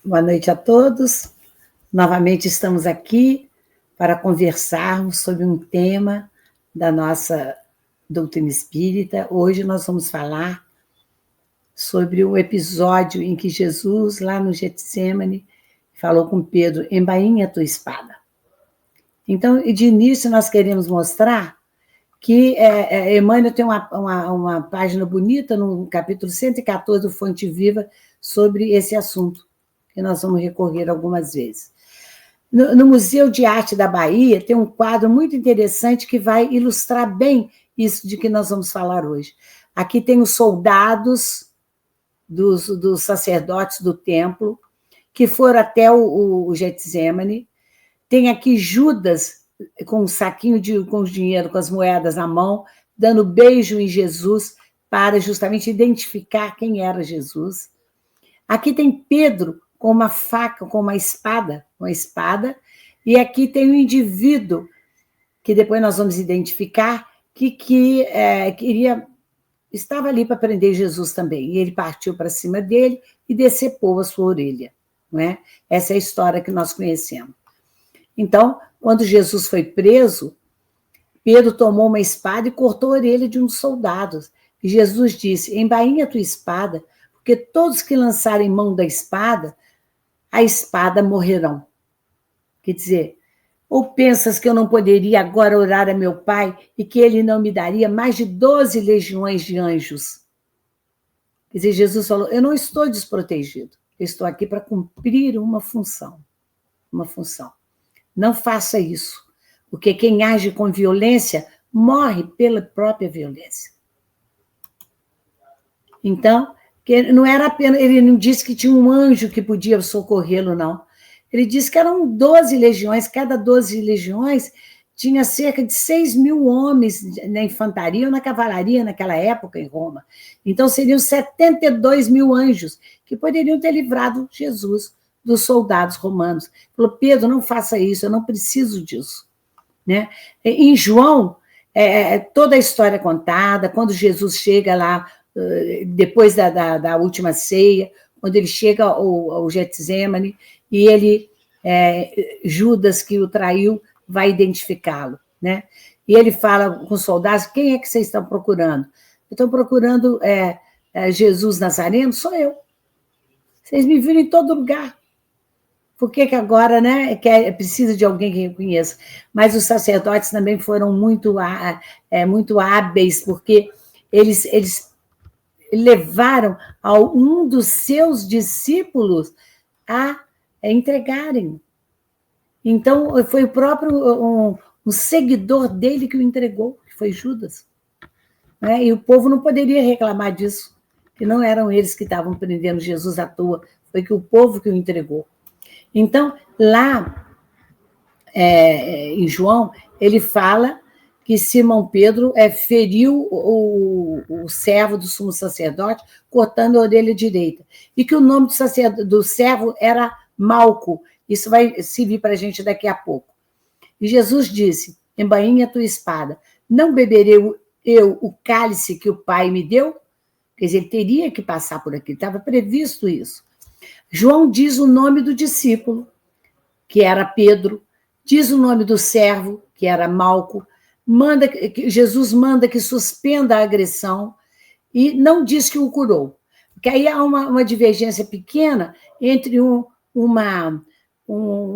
Boa noite a todos. Novamente estamos aqui para conversarmos sobre um tema da nossa doutrina espírita. Hoje nós vamos falar sobre o episódio em que Jesus, lá no Getsemane, falou com Pedro: embainha a tua espada. Então, de início, nós queremos mostrar que Emmanuel tem uma página bonita no capítulo 114 do Fonte Viva sobre esse assunto, que nós vamos recorrer algumas vezes. No Museu de Arte da Bahia tem um quadro muito interessante que vai ilustrar bem isso de que nós vamos falar hoje. Aqui tem os soldados dos sacerdotes do templo que foram até o Getsemane. Tem aqui Judas com um saquinho com o dinheiro, com as moedas na mão, dando beijo em Jesus para justamente identificar quem era Jesus. Aqui tem Pedro com uma faca, com uma espada, e aqui tem um indivíduo, que depois nós vamos identificar, que estava ali para prender Jesus também, e ele partiu para cima dele e decepou a sua orelha. Não é? Essa é a história que nós conhecemos. Então, quando Jesus foi preso, Pedro tomou uma espada e cortou a orelha de um dos soldados. E Jesus disse: embainha a tua espada, porque todos que lançarem mão da espada, a espada morrerão. Quer dizer, ou pensas que eu não poderia agora orar a meu Pai e que ele não me daria mais de 12 legiões de anjos? Quer dizer, Jesus falou: eu não estou desprotegido, eu estou aqui para cumprir uma função. Não faça isso, porque quem age com violência morre pela própria violência. Então, não era apenas, ele não disse que tinha um anjo que podia socorrê-lo, não. Ele disse que eram 12 legiões, cada 12 legiões tinha cerca de 6.000 homens na infantaria ou na cavalaria naquela época em Roma. Então, seriam 72.000 anjos que poderiam ter livrado Jesus dos soldados romanos. Falou: Pedro, não faça isso, eu não preciso disso. Né? Em João, toda a história contada, quando Jesus chega lá, depois da última ceia, quando ele chega ao Getsemane, e ele, Judas, que o traiu, vai identificá-lo. Né? E ele fala com os soldados: quem é que vocês estão procurando? Estão procurando Jesus Nazareno? Sou eu. Vocês me viram em todo lugar. Por que agora, né, precisa de alguém que reconheça? Mas os sacerdotes também foram muito hábeis, porque eles levaram um dos seus discípulos a entregarem. Então, foi o próprio um seguidor dele que o entregou, que foi Judas. Né? E o povo não poderia reclamar disso, que não eram eles que estavam prendendo Jesus à toa, foi que o povo que o entregou. Então, lá em João, ele fala que Simão Pedro feriu o servo do sumo sacerdote, cortando a orelha direita, e que o nome do servo era Malco. Isso vai servir para a gente daqui a pouco. E Jesus disse: embainha a tua espada, não beberei eu o cálice que o Pai me deu? Quer dizer, ele teria que passar por aqui, estava previsto isso. João diz o nome do discípulo, que era Pedro, diz o nome do servo, que era Malco, Jesus manda que suspenda a agressão e não diz que o curou. Porque aí há uma divergência pequena entre um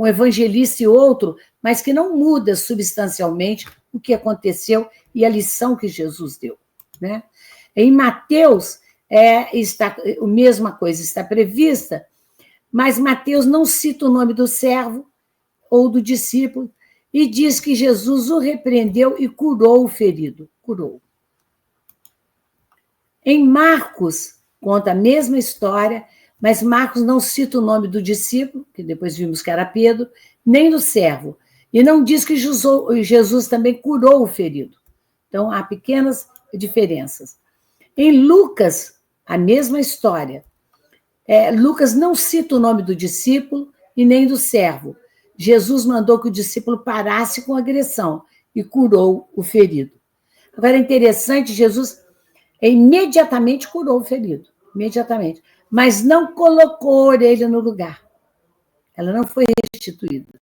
evangelista e outro, mas que não muda substancialmente o que aconteceu e a lição que Jesus deu. Né? Em Mateus, está a mesma coisa está prevista, mas Mateus não cita o nome do servo ou do discípulo e diz que Jesus o repreendeu e curou o ferido. Curou. Em Marcos, conta a mesma história, mas Marcos não cita o nome do discípulo, que depois vimos que era Pedro, nem do servo. E não diz que Jesus também curou o ferido. Então, há pequenas diferenças. Em Lucas, a mesma história. Lucas não cita o nome do discípulo e nem do servo. Jesus mandou que o discípulo parasse com a agressão e curou o ferido. Agora, é interessante, Jesus imediatamente curou o ferido, imediatamente, mas não colocou a orelha no lugar. ela não foi restituída.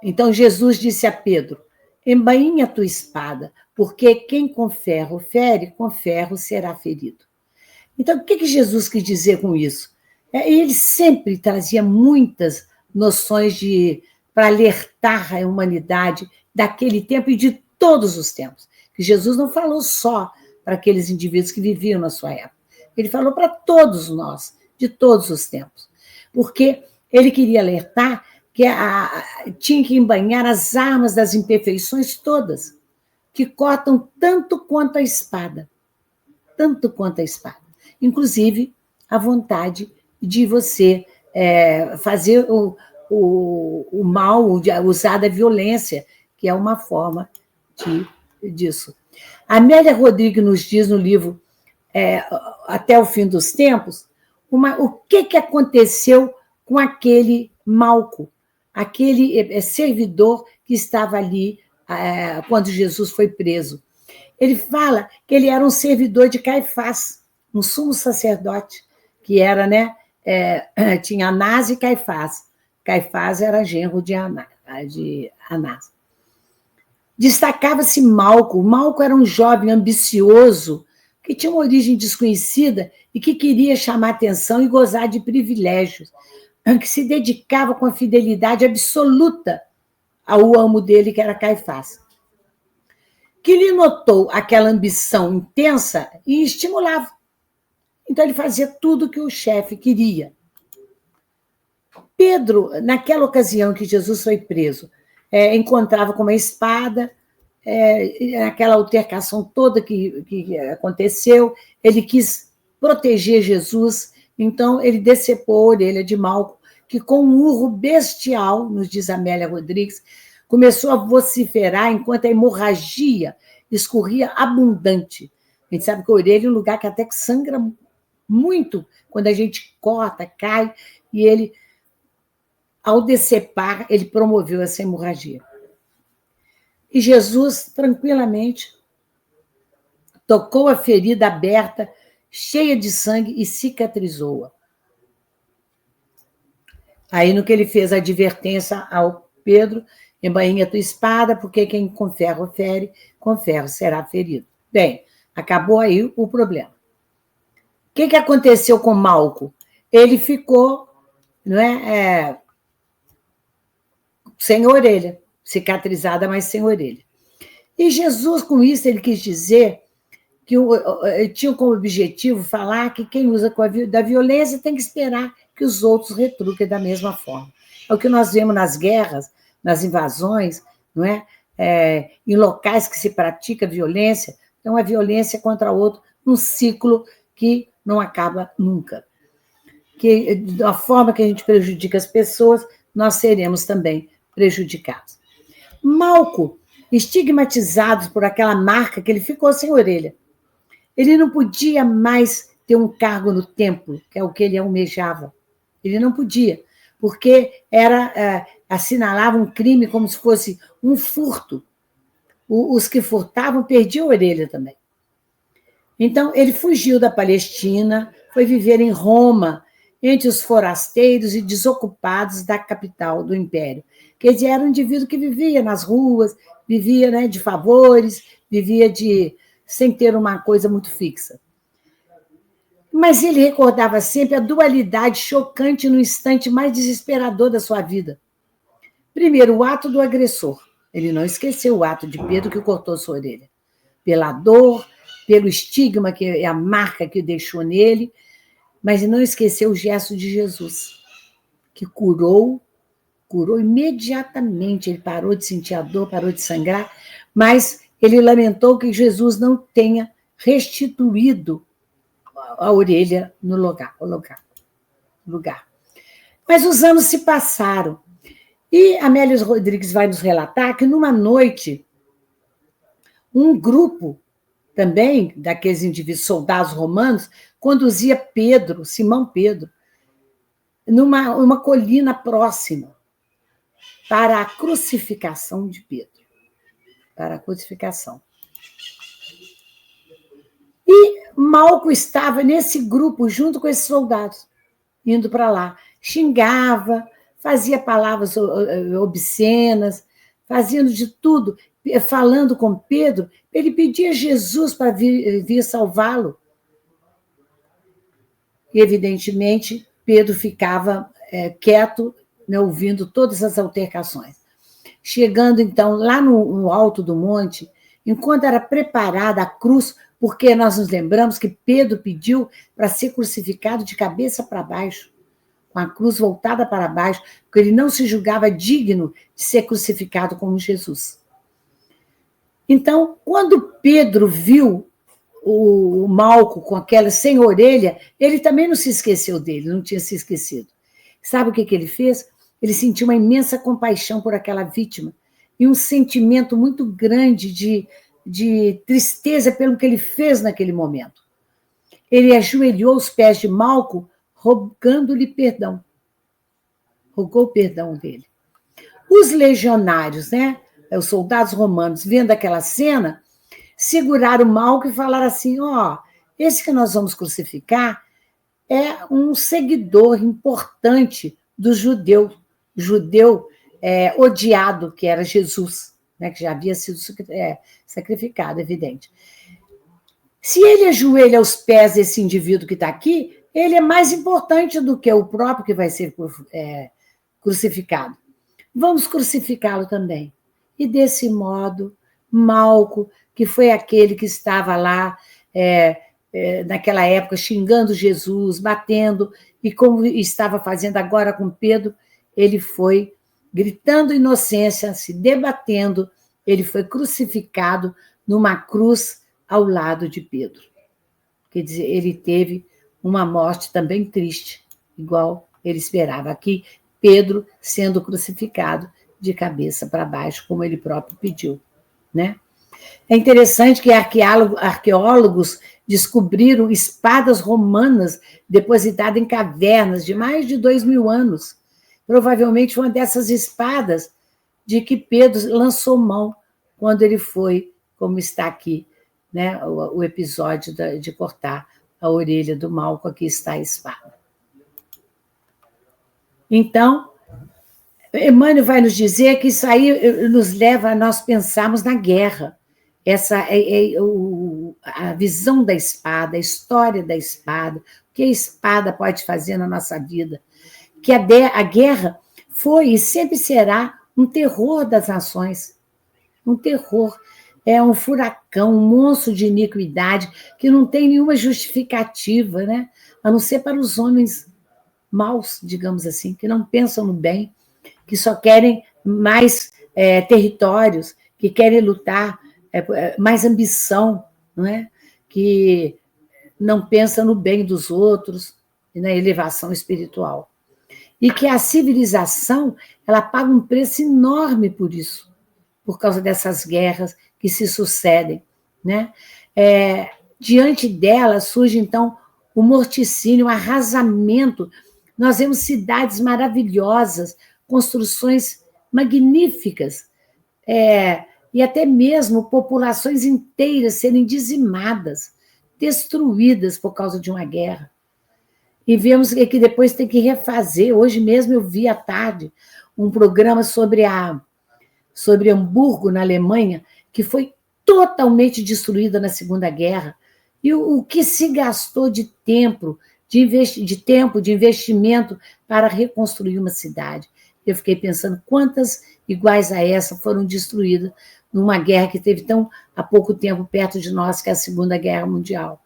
Então Jesus disse a Pedro: embainha a tua espada, porque quem com ferro fere, com ferro será ferido. Então, o que Jesus quis dizer com isso? Ele sempre trazia muitas noções para alertar a humanidade daquele tempo e de todos os tempos. Que Jesus não falou só para aqueles indivíduos que viviam na sua época. Ele falou para todos nós, de todos os tempos. Porque ele queria alertar que tinha que embainhar as armas das imperfeições todas, que cortam tanto quanto a espada. Tanto quanto a espada. Inclusive, a vontade de você fazer o mal, usar da violência, que é uma forma disso. Amélia Rodrigues nos diz no livro Até o Fim dos Tempos, o que aconteceu com aquele Malco, aquele servidor que estava ali quando Jesus foi preso. Ele fala que ele era um servidor de Caifás, um sumo sacerdote, que era, tinha Anás e Caifás. Caifás era genro de Anás. Destacava-se Malco. Malco era um jovem ambicioso, que tinha uma origem desconhecida e que queria chamar atenção e gozar de privilégios, que se dedicava com a fidelidade absoluta ao amo dele, que era Caifás, que lhe notou aquela ambição intensa e estimulava. Então, ele fazia tudo o que o chefe queria. Pedro, naquela ocasião que Jesus foi preso, encontrava com uma espada, naquela altercação toda que aconteceu, ele quis proteger Jesus, então ele decepou a orelha de Malco, que com um urro bestial, nos diz Amélia Rodrigues, começou a vociferar enquanto a hemorragia escorria abundante. A gente sabe que a orelha é um lugar que até que sangra muito quando a gente corta, cai, e ele, ao decepar, ele promoveu essa hemorragia. E Jesus, tranquilamente, tocou a ferida aberta, cheia de sangue, e cicatrizou-a. Aí, no que ele fez a advertência ao Pedro: embainha a tua espada, porque quem com ferro fere, com ferro será ferido. Bem, acabou aí o problema. O que aconteceu com Malco? Ele ficou sem orelha, cicatrizada, mas sem orelha. E Jesus, com isso, ele quis dizer que tinha como objetivo falar que quem usa da violência tem que esperar que os outros retruquem da mesma forma. É o que nós vemos nas guerras, nas invasões, não é? Em locais que se pratica violência, então a violência contra o outro, num ciclo que não acaba nunca. Que, da forma que a gente prejudica as pessoas, nós seremos também prejudicados. Malco, estigmatizado por aquela marca que ele ficou sem orelha. Ele não podia mais ter um cargo no templo, que é o que ele almejava. Ele não podia, porque assinalava um crime como se fosse um furto. Os que furtavam perdiam a orelha também. Então, ele fugiu da Palestina, foi viver em Roma, entre os forasteiros e desocupados da capital do Império. Quer dizer, era um indivíduo que vivia nas ruas, vivia de favores, vivia sem ter uma coisa muito fixa. Mas ele recordava sempre a dualidade chocante no instante mais desesperador da sua vida. Primeiro, o ato do agressor. Ele não esqueceu o ato de Pedro que cortou sua orelha. Pela dor, pelo estigma, que é a marca que deixou nele, mas não esqueceu o gesto de Jesus, que curou imediatamente. Ele parou de sentir a dor, parou de sangrar, mas ele lamentou que Jesus não tenha restituído a orelha no lugar. Mas os anos se passaram. E Amélia Rodrigues vai nos relatar que, numa noite, um grupo também daqueles indivíduos, soldados romanos, conduzia Simão Pedro, numa colina próxima, para a crucificação de Pedro. Para a crucificação. E Malco estava nesse grupo, junto com esses soldados, indo para lá. xingava, fazia palavras obscenas, fazendo de tudo, falando com Pedro. Ele pedia a Jesus para vir salvá-lo. E, evidentemente, Pedro ficava quieto, né, ouvindo todas as altercações. Chegando, então, lá no alto do monte, enquanto era preparada a cruz, porque nós nos lembramos que Pedro pediu para ser crucificado de cabeça para baixo, com a cruz voltada para baixo, porque ele não se julgava digno de ser crucificado como Jesus. Então, quando Pedro viu o Malco com aquela sem orelha, ele também não se esqueceu dele, não tinha se esquecido. Sabe o que ele fez? Ele sentiu uma imensa compaixão por aquela vítima e um sentimento muito grande de tristeza pelo que ele fez naquele momento. Ele ajoelhou aos pés de Malco, rogando-lhe perdão. Rogou o perdão dele. Os legionários, né, os soldados romanos, vendo aquela cena, seguraram Malco e falaram assim: esse que nós vamos crucificar é um seguidor importante do judeu odiado, que era Jesus, né, que já havia sido sacrificado, evidente. Se ele ajoelha aos pés desse indivíduo que está aqui, ele é mais importante do que o próprio que vai ser crucificado. Vamos crucificá-lo também. E desse modo, Malco, que foi aquele que estava lá naquela época xingando Jesus, batendo, e como estava fazendo agora com Pedro, ele foi gritando inocência, se debatendo, ele foi crucificado numa cruz ao lado de Pedro. Quer dizer, ele teve uma morte também triste, igual ele esperava. Aqui, Pedro sendo crucificado de cabeça para baixo, como ele próprio pediu, né? É interessante que arqueólogos descobriram espadas romanas depositadas em cavernas de mais de 2.000 anos. Provavelmente uma dessas espadas de que Pedro lançou mão quando ele foi, como está aqui, né, o episódio de cortar a orelha do Malco, aqui está a espada. Então, Emmanuel vai nos dizer que isso aí nos leva a nós pensarmos na guerra. Essa a visão da espada, a história da espada, o que a espada pode fazer na nossa vida. Que a guerra foi e sempre será um terror das nações, um terror, é um furacão, um monstro de iniquidade que não tem nenhuma justificativa, né? A não ser para os homens maus, digamos assim, que não pensam no bem, que só querem mais territórios, que querem lutar, mais ambição, não é? Que não pensa no bem dos outros e na elevação espiritual. E que a civilização ela paga um preço enorme por isso, por causa dessas guerras que se sucedem, né? Diante dela surge, então, o morticínio, o arrasamento. Nós vemos cidades maravilhosas, construções magníficas, e até mesmo populações inteiras serem dizimadas, destruídas por causa de uma guerra. E vemos que depois tem que refazer. Hoje mesmo eu vi à tarde um programa sobre Hamburgo, na Alemanha, que foi totalmente destruída na Segunda Guerra. E o que se gastou de tempo, de investimento para reconstruir uma cidade. Eu fiquei pensando quantas iguais a essa foram destruídas numa guerra que teve tão há pouco tempo perto de nós, que é a Segunda Guerra Mundial.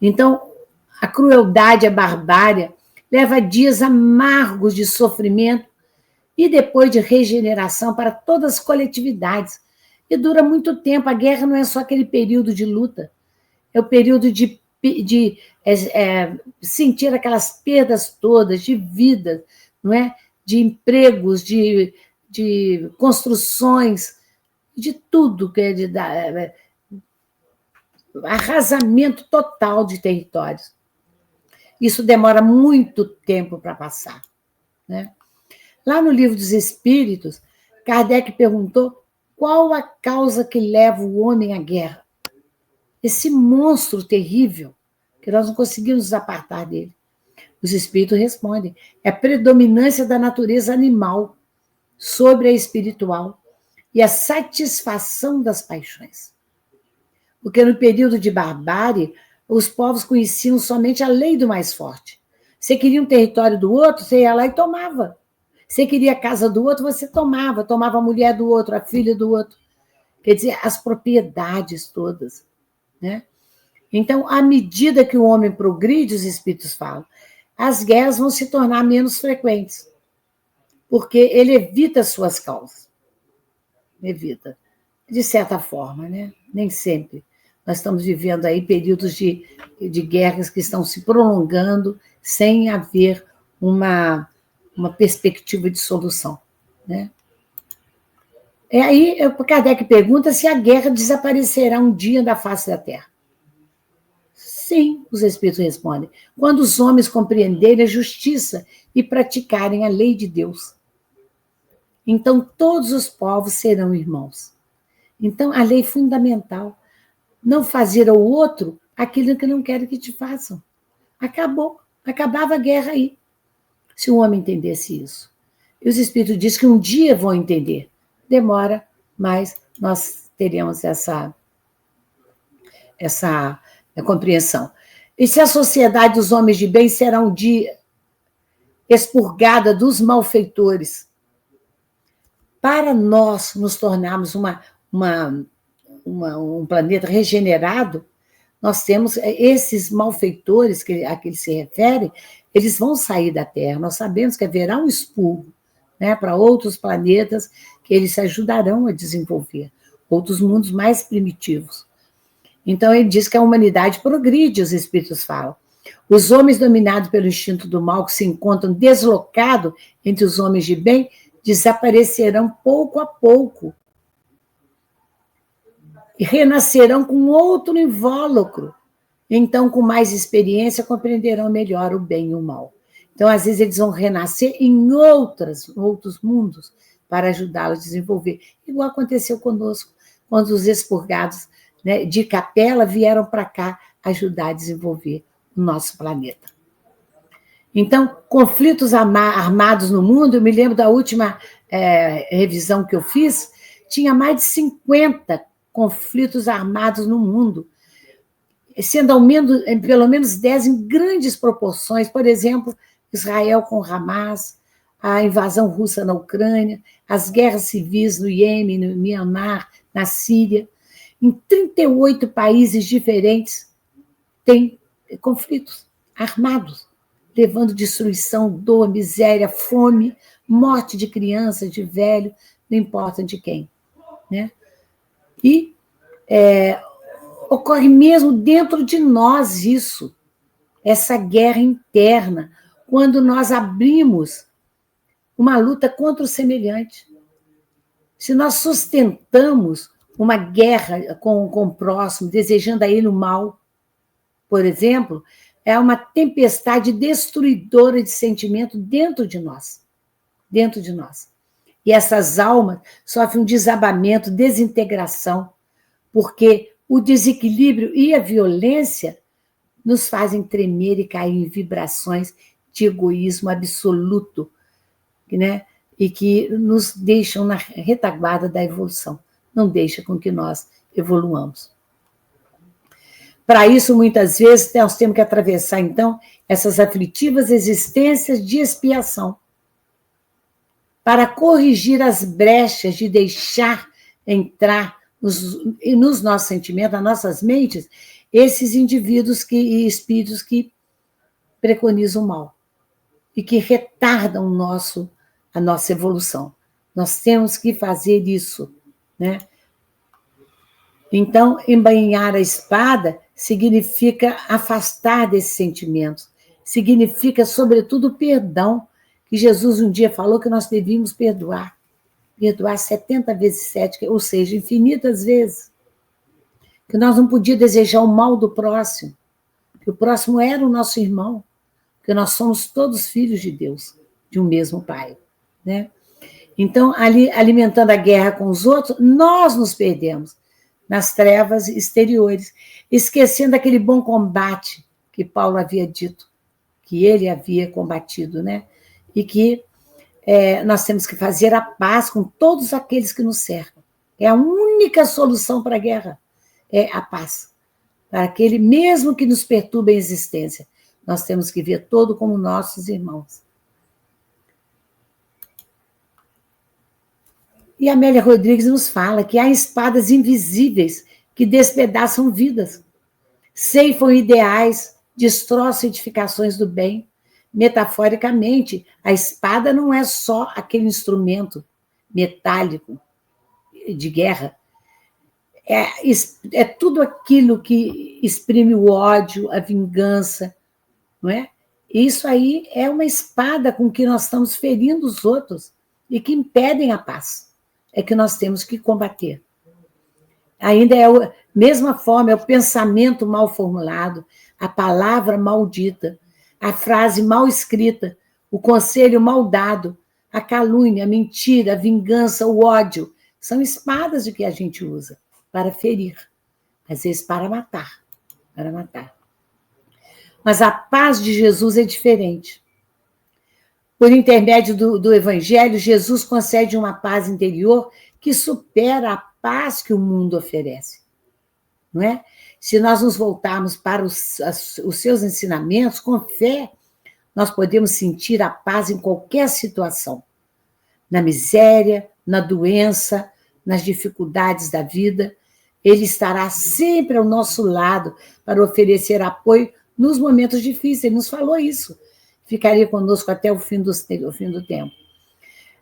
Então, a crueldade, a barbárie, leva dias amargos de sofrimento e depois de regeneração para todas as coletividades. E dura muito tempo. A guerra não é só aquele período de luta, é o período de sentir aquelas perdas todas de vida, não é? De empregos, de construções, de tudo, arrasamento total de territórios. Isso demora muito tempo para passar, né? Lá no Livro dos Espíritos, Kardec perguntou qual a causa que leva o homem à guerra. Esse monstro terrível, que nós não conseguimos nos apartar dele. Os espíritos respondem. É a predominância da natureza animal sobre a espiritual e a satisfação das paixões. Porque no período de barbárie, os povos conheciam somente a lei do mais forte. Você queria um território do outro, você ia lá e tomava. Você queria a casa do outro, você tomava a mulher do outro, a filha do outro. Quer dizer, as propriedades todas, né? Então, à medida que o homem progride, os espíritos falam, as guerras vão se tornar menos frequentes, porque ele evita suas causas. Evita. De certa forma, né? Nem sempre. Nós estamos vivendo aí períodos de guerras que estão se prolongando sem haver uma perspectiva de solução, né? E aí, Kardec pergunta se a guerra desaparecerá um dia da face da Terra. Sim, os espíritos respondem, quando os homens compreenderem a justiça e praticarem a lei de Deus. Então, todos os povos serão irmãos. Então, a lei fundamental, não fazer ao outro aquilo que não quer que te façam. Acabava a guerra aí, se o homem entendesse isso. E os espíritos dizem que um dia vão entender. Demora, mas nós teremos essa compreensão. E se a sociedade dos homens de bem será um dia expurgada dos malfeitores, para nós nos tornarmos um planeta regenerado, nós temos esses malfeitores a que ele se refere, eles vão sair da Terra. Nós sabemos que haverá um expurgo, né, para outros planetas que eles se ajudarão a desenvolver, outros mundos mais primitivos. Então, ele diz que a humanidade progride, os espíritos falam. Os homens dominados pelo instinto do mal, que se encontram deslocados entre os homens de bem, desaparecerão pouco a pouco e renascerão com outro invólucro. Então, com mais experiência, compreenderão melhor o bem e o mal. Então, às vezes, eles vão renascer em outros mundos para ajudá-los a desenvolver. Igual aconteceu conosco, quando os expurgados, né, de Capela vieram para cá ajudar a desenvolver o nosso planeta. Então, conflitos armados no mundo, eu me lembro da última revisão que eu fiz, tinha mais de 50 conflitos armados no mundo, sendo pelo menos 10 em grandes proporções. Por exemplo, Israel com Hamas, a invasão russa na Ucrânia, as guerras civis no Iêmen, no Mianmar, na Síria. Em 38 países diferentes tem conflitos armados, levando destruição, dor, miséria, fome, morte de crianças, de velho, não importa de quem, né? E ocorre mesmo dentro de nós isso, essa guerra interna, quando nós abrimos uma luta contra o semelhante. Se nós sustentamos uma guerra com o próximo, desejando a ele o mal, por exemplo, é uma tempestade destruidora de sentimento dentro de nós. Dentro de nós. E essas almas sofrem um desabamento, desintegração, porque o desequilíbrio e a violência nos fazem tremer e cair em vibrações de egoísmo absoluto, né? E que nos deixam na retaguarda da evolução, não deixa com que nós evoluamos. Para isso, muitas vezes, nós temos que atravessar, então, essas aflitivas existências de expiação, para corrigir as brechas de deixar entrar nos nossos sentimentos, nas nossas mentes, esses indivíduos e espíritos que preconizam o mal e que retardam a nossa evolução. Nós temos que fazer isso, né? Então, embainhar a espada significa afastar desses sentimentos, significa, sobretudo, perdão, que Jesus um dia falou que nós devíamos perdoar 70 vezes 7, ou seja, infinitas vezes, que nós não podíamos desejar o mal do próximo, que o próximo era o nosso irmão, que nós somos todos filhos de Deus, de um mesmo Pai, né? Então, ali, alimentando a guerra com os outros, nós nos perdemos nas trevas exteriores, esquecendo aquele bom combate que Paulo havia dito, que ele havia combatido, né? E que nós temos que fazer a paz com todos aqueles que nos cercam. É a única solução para a guerra, é a paz. Para aquele mesmo que nos perturba a existência, nós temos que ver todo como nossos irmãos. E a Amélia Rodrigues nos fala que há espadas invisíveis que despedaçam vidas, ceifam ideais, destroçam edificações do bem. Metaforicamente, a espada não é só aquele instrumento metálico de guerra, é tudo aquilo que exprime o ódio, a vingança, não é? Isso aí é uma espada com que nós estamos ferindo os outros e que impedem a paz. É que nós temos que combater. Ainda é a mesma forma, é o pensamento mal formulado, a palavra maldita, a frase mal escrita, o conselho mal dado, a calúnia, a mentira, a vingança, o ódio. São espadas de que a gente usa para ferir, às vezes para matar, para matar. Mas a paz de Jesus é diferente. Por intermédio do Evangelho, Jesus concede uma paz interior que supera a paz que o mundo oferece. Não é? Se nós nos voltarmos para os seus ensinamentos, com fé, nós podemos sentir a paz em qualquer situação. Na miséria, na doença, nas dificuldades da vida. Ele estará sempre ao nosso lado para oferecer apoio nos momentos difíceis. Ele nos falou isso. Ficaria conosco até o fim do tempo.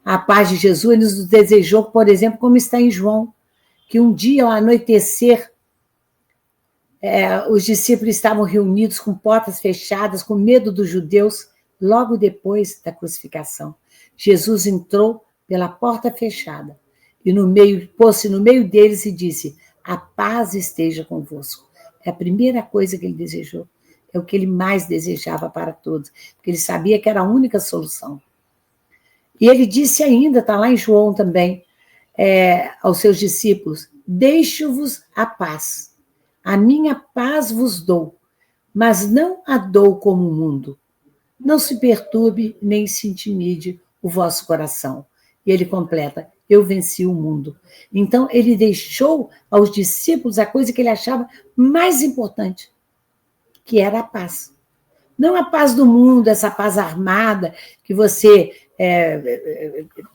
A paz de Jesus, ele nos desejou, por exemplo, como está em João, que um dia, ao anoitecer, os discípulos estavam reunidos com portas fechadas, com medo dos judeus, logo depois da crucificação. Jesus entrou pela porta fechada e pôs-se no meio deles e disse: a paz esteja convosco. É a primeira coisa que ele desejou. É o que ele mais desejava para todos, porque ele sabia que era a única solução. E ele disse ainda, está lá em João também, aos seus discípulos: deixo-vos a paz, a minha paz vos dou, mas não a dou como o mundo. Não se perturbe nem se intimide o vosso coração. E ele completa: eu venci o mundo. Então, ele deixou aos discípulos a coisa que ele achava mais importante, que era a paz. Não a paz do mundo, essa paz armada que você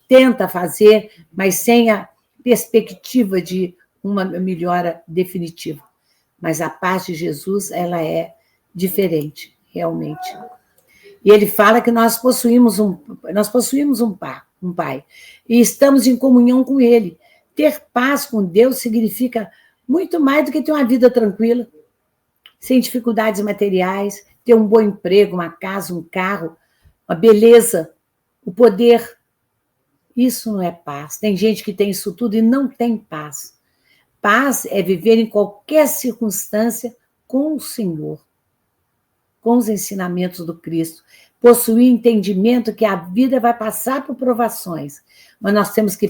tenta fazer, mas sem a perspectiva de uma melhora definitiva. Mas a paz de Jesus, ela é diferente, realmente. E ele fala que nós possuímos um pai, e estamos em comunhão com ele. Ter paz com Deus significa muito mais do que ter uma vida tranquila, sem dificuldades materiais, ter um bom emprego, uma casa, um carro, uma beleza, o poder. Isso não é paz. Tem gente que tem isso tudo e não tem paz. Paz é viver em qualquer circunstância com o Senhor, com os ensinamentos do Cristo, possuir entendimento que a vida vai passar por provações, mas nós temos que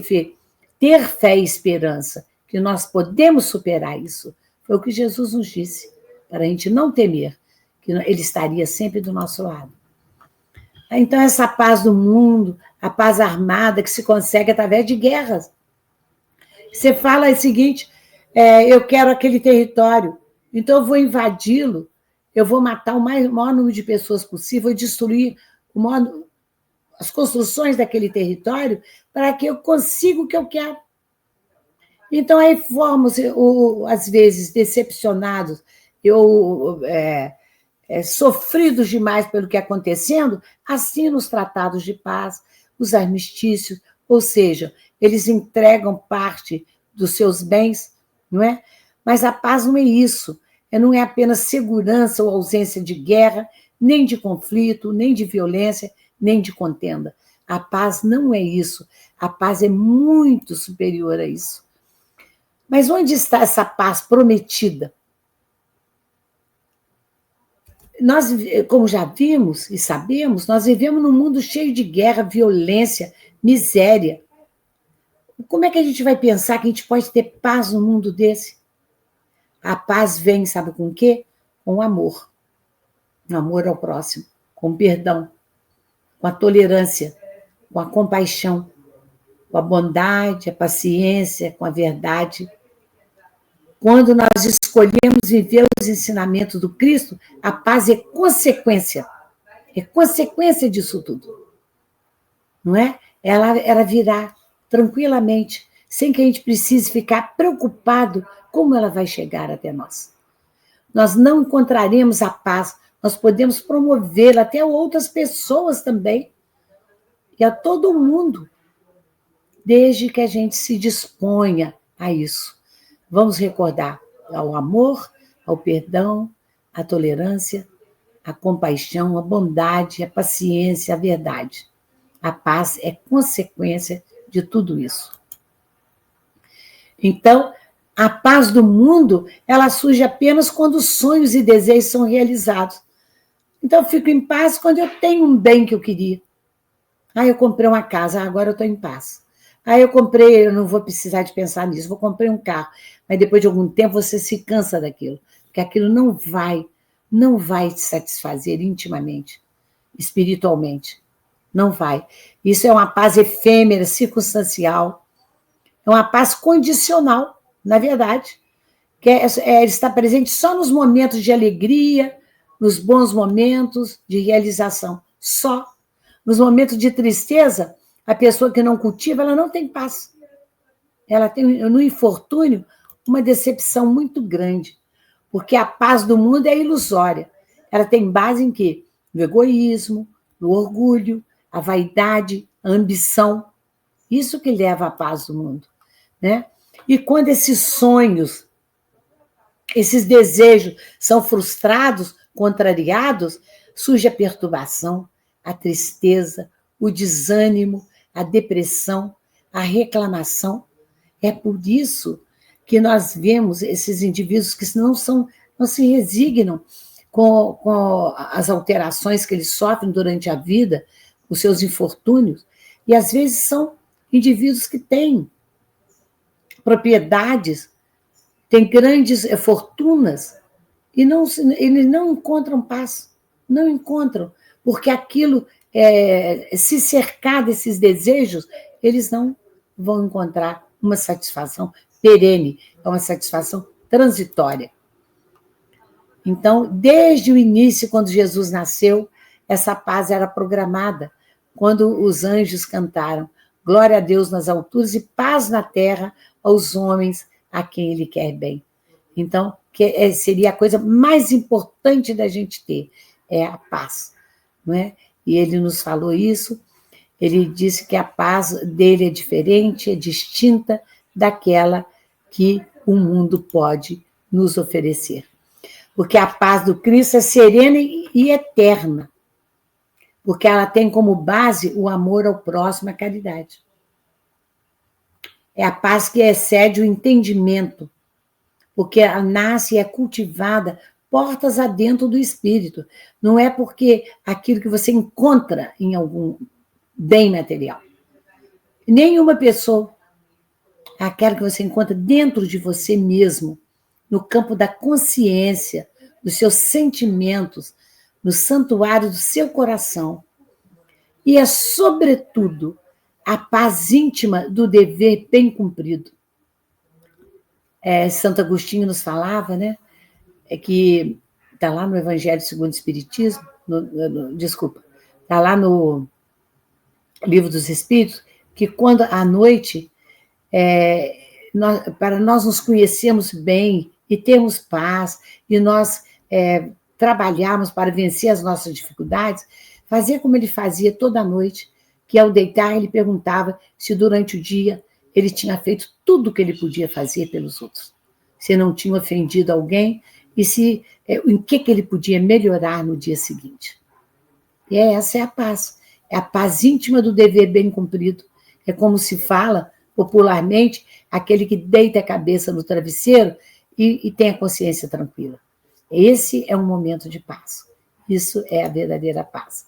ter fé e esperança, que nós podemos superar isso. Foi o que Jesus nos disse, para a gente não temer, que ele estaria sempre do nosso lado. Então, essa paz do mundo, a paz armada que se consegue através de guerras. Você fala o seguinte: eu quero aquele território, então eu vou invadi-lo, eu vou matar o maior número de pessoas possível, vou destruir as construções daquele território para que eu consiga o que eu quero. Então, aí fomos, às vezes, decepcionados, sofridos demais pelo que está acontecendo, assinam os tratados de paz, os armistícios, ou seja, eles entregam parte dos seus bens, não é? Mas a paz não é isso. Não é apenas segurança ou ausência de guerra, nem de conflito, nem de violência, nem de contenda. A paz não é isso. A paz é muito superior a isso. Mas onde está essa paz prometida? Nós, como já vimos e sabemos, nós vivemos num mundo cheio de guerra, violência, miséria. Como é que a gente vai pensar que a gente pode ter paz num mundo desse? A paz vem, sabe com o quê? Com o amor. O amor ao próximo, com o perdão, com a tolerância, com a compaixão, com a bondade, a paciência, com a verdade. Quando nós escolhemos viver os ensinamentos do Cristo, a paz é consequência disso tudo, não é? Ela virá tranquilamente, sem que a gente precise ficar preocupado como ela vai chegar até nós. Nós não encontraremos a paz, nós podemos promovê-la até a outras pessoas também, e a todo mundo, desde que a gente se disponha a isso. Vamos recordar ao amor, ao perdão, à tolerância, à compaixão, à bondade, à paciência, à verdade. A paz é consequência de tudo isso. Então, a paz do mundo, ela surge apenas quando os sonhos e desejos são realizados. Então, eu fico em paz quando eu tenho um bem que eu queria. Eu comprei uma casa, agora eu estou em paz. Eu não vou precisar de pensar nisso, vou comprar um carro. Mas depois de algum tempo você se cansa daquilo, porque aquilo não vai te satisfazer intimamente, espiritualmente. Não vai. Isso é uma paz efêmera, circunstancial. É uma paz condicional, na verdade, que está presente só nos momentos de alegria, nos bons momentos de realização. Só. Nos momentos de tristeza, a pessoa que não cultiva, ela não tem paz. Ela tem, no infortúnio, uma decepção muito grande, porque a paz do mundo é ilusória. Ela tem base em quê? No egoísmo, no orgulho, a vaidade, a ambição. Isso que leva à paz do mundo, né? E quando esses sonhos, esses desejos são frustrados, contrariados, surge a perturbação, a tristeza, o desânimo, a depressão, a reclamação. É por isso que nós vemos esses indivíduos que não se resignam com as alterações que eles sofrem durante a vida, os seus infortúnios, e às vezes são indivíduos que têm propriedades, têm grandes fortunas, e eles não encontram paz, não encontram, porque aquilo, se cercar desses desejos, eles não vão encontrar uma satisfação perene, é uma satisfação transitória. Então, desde o início, quando Jesus nasceu, essa paz era programada, quando os anjos cantaram: glória a Deus nas alturas e paz na terra aos homens a quem Ele quer bem. Então, seria a coisa mais importante da gente ter, é a paz, não é? E ele nos falou isso, ele disse que a paz dele é diferente, é distinta daquela que o mundo pode nos oferecer. Porque a paz do Cristo é serena e eterna, porque ela tem como base o amor ao próximo, a caridade. É a paz que excede o entendimento, porque ela nasce e é cultivada portas adentro do espírito. Não é porque aquilo que você encontra em algum bem material. Nenhuma pessoa, aquela que você encontra dentro de você mesmo, no campo da consciência, dos seus sentimentos, no santuário do seu coração. E é, sobretudo, a paz íntima do dever bem cumprido. Santo Agostinho nos falava, né? Que está lá no Evangelho segundo o Espiritismo, está lá no Livro dos Espíritos, que quando à noite, para nós nos conhecermos bem e termos paz, e nós trabalharmos para vencer as nossas dificuldades, fazer como ele fazia toda noite, que ao deitar ele perguntava se durante o dia ele tinha feito tudo o que ele podia fazer pelos outros, se não tinha ofendido alguém e em que ele podia melhorar no dia seguinte. E essa é a paz. É a paz íntima do dever bem cumprido. É como se fala popularmente, aquele que deita a cabeça no travesseiro e tem a consciência tranquila. Esse é um momento de paz. Isso é a verdadeira paz.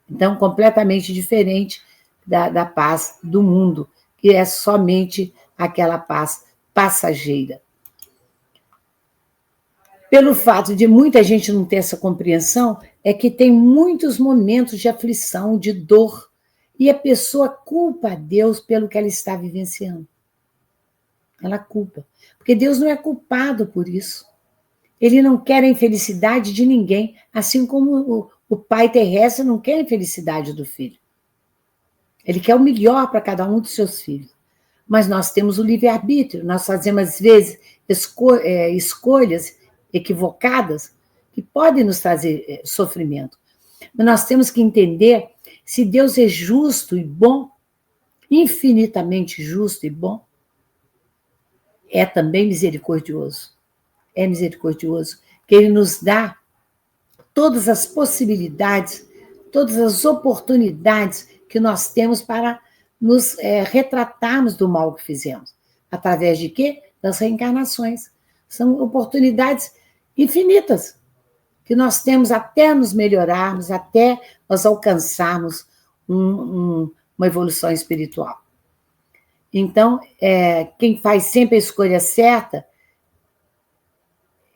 Então, completamente diferente da paz do mundo, que é somente aquela paz passageira. pelo fato de muita gente não ter essa compreensão, é que tem muitos momentos de aflição, de dor, e a pessoa culpa a Deus pelo que ela está vivenciando. Ela culpa. Porque Deus não é culpado por isso. Ele não quer a infelicidade de ninguém, assim como o pai terrestre não quer a infelicidade do filho. Ele quer o melhor para cada um dos seus filhos. Mas nós temos o livre-arbítrio, nós fazemos, às vezes, escolhas equivocadas que podem nos trazer sofrimento. Mas nós temos que entender se Deus é justo e bom, infinitamente justo e bom, é também misericordioso. É misericordioso, que Ele nos dá todas as possibilidades, todas as oportunidades que nós temos para nos retratarmos do mal que fizemos. Através de quê? Das reencarnações. São oportunidades infinitas que nós temos até nos melhorarmos, até nós alcançarmos uma evolução espiritual. Então, quem faz sempre a escolha certa,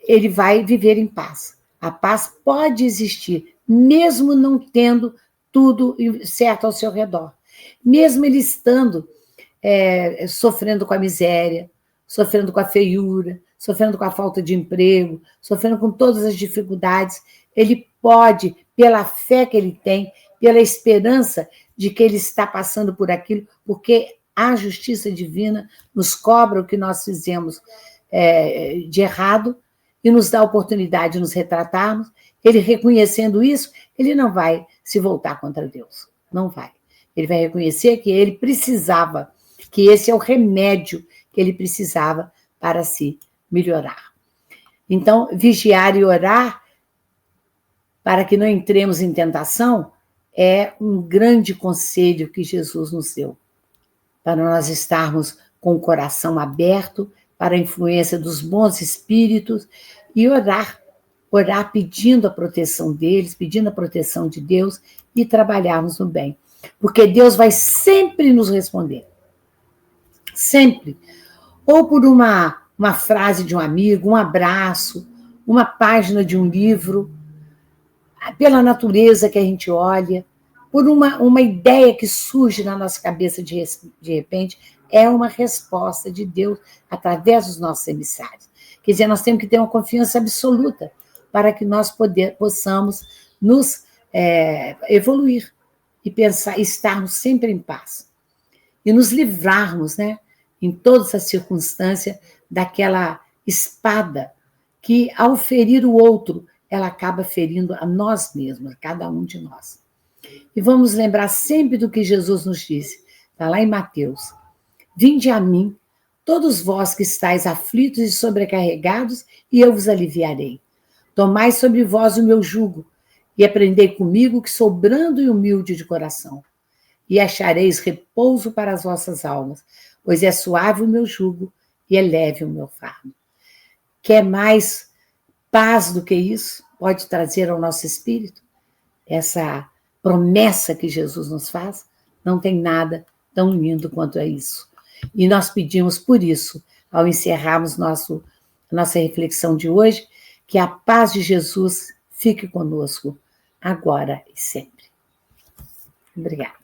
ele vai viver em paz. A paz pode existir, mesmo não tendo tudo certo ao seu redor. Mesmo ele estando sofrendo com a miséria, sofrendo com a feiura, sofrendo com a falta de emprego, sofrendo com todas as dificuldades, ele pode, pela fé que ele tem, pela esperança de que ele está passando por aquilo, porque a justiça divina nos cobra o que nós fizemos de errado e nos dá a oportunidade de nos retratarmos. Ele reconhecendo isso, ele não vai se voltar contra Deus, não vai. Ele vai reconhecer que ele precisava, que esse é o remédio que ele precisava para se melhorar. Então, vigiar e orar para que não entremos em tentação é um grande conselho que Jesus nos deu, para nós estarmos com o coração aberto para a influência dos bons espíritos e orar pedindo a proteção deles, pedindo a proteção de Deus e trabalharmos no bem. Porque Deus vai sempre nos responder. Sempre. Ou por uma frase de um amigo, um abraço, uma página de um livro, pela natureza que a gente olha, por uma ideia que surge na nossa cabeça de repente, é uma resposta de Deus através dos nossos emissários. Quer dizer, nós temos que ter uma confiança absoluta para que nós possamos nos evoluir e pensar, estarmos sempre em paz. E nos livrarmos, né, em todas as circunstâncias, daquela espada que, ao ferir o outro, ela acaba ferindo a nós mesmos, a cada um de nós. E vamos lembrar sempre do que Jesus nos disse, está lá em Mateus: vinde a mim, todos vós que estáis aflitos e sobrecarregados, e eu vos aliviarei. Tomai sobre vós o meu jugo, e aprendei comigo, que sou brando e humilde de coração, e achareis repouso para as vossas almas, pois é suave o meu jugo e é leve o meu fardo. Quer mais paz do que isso? Pode trazer ao nosso espírito essa promessa que Jesus nos faz? Não tem nada tão lindo quanto é isso. E nós pedimos por isso, ao encerrarmos nossa reflexão de hoje, que a paz de Jesus fique conosco, agora e sempre. Obrigada.